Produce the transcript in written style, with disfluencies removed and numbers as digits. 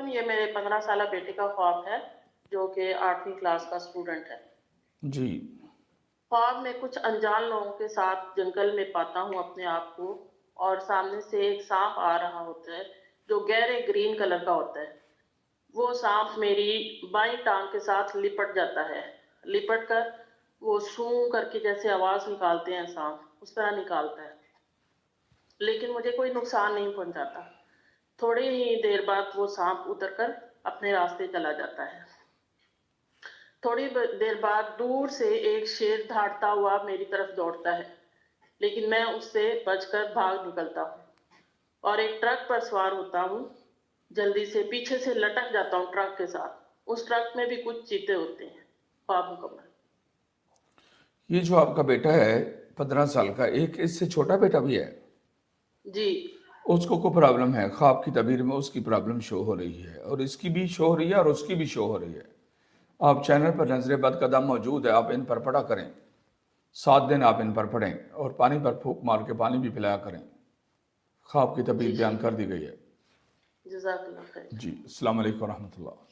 صاحب یہ میرے 15 سالہ بیٹے کا خواب ہے جو کہ 8ویں کلاس کا اسٹوڈنٹ ہے. جی. خواب میں کچھ انجان لوگوں کے ساتھ جنگل میں پاتا ہوں اپنے آپ کو، اور سامنے سے ایک سانپ آ رہا ہوتا ہے جو گہرے گرین کلر کا ہوتا ہے. وہ سانپ میری بائیں ٹانگ کے ساتھ لپٹ جاتا ہے. لپٹ کر وہ سوں کر کے جیسے آواز نکالتے ہیں سانپ، اس طرح نکالتا ہے، لیکن مجھے کوئی نقصان نہیں پہنچاتا. تھوڑی ہی دیر بعد وہ سانپ اتر کر اپنے راستے چلا جاتا ہے. تھوڑی دیر بعد دور سے ایک شیر دھاڑتا ہوا میری طرف دوڑتا ہے، لیکن میں اس سے بچ کر بھاگ نکلتا ہوں اور ایک ٹرک پر سوار ہوتا ہوں. جلدی سے پیچھے سے لٹک جاتا ہوں ٹرک کے ساتھ. اس ٹرک میں بھی کچھ چیتے ہوتے ہیں. خواب مکمل. یہ جو آپ کا بیٹا ہے 15 سال کا، ایک اس سے چھوٹا بیٹا بھی ہے؟ جی. اس کو کوئی پرابلم ہے؟ خواب کی تعبیر میں اس کی پرابلم شو ہو رہی ہے، اور اس کی بھی شو ہو رہی ہے اور اس کی بھی شو ہو رہی ہے. آپ چینل پر نظر بد قدم موجود ہے، آپ ان پر پڑھا کریں. 7 دن آپ ان پر پڑھیں اور پانی پر پھونک مار کے پانی بھی پلایا کریں. خواب کی تعبیر جی بیان کر شکریہ. دی گئی ہے. جزاک اللہ خیر. جی. السلام علیکم ورحمۃ اللہ.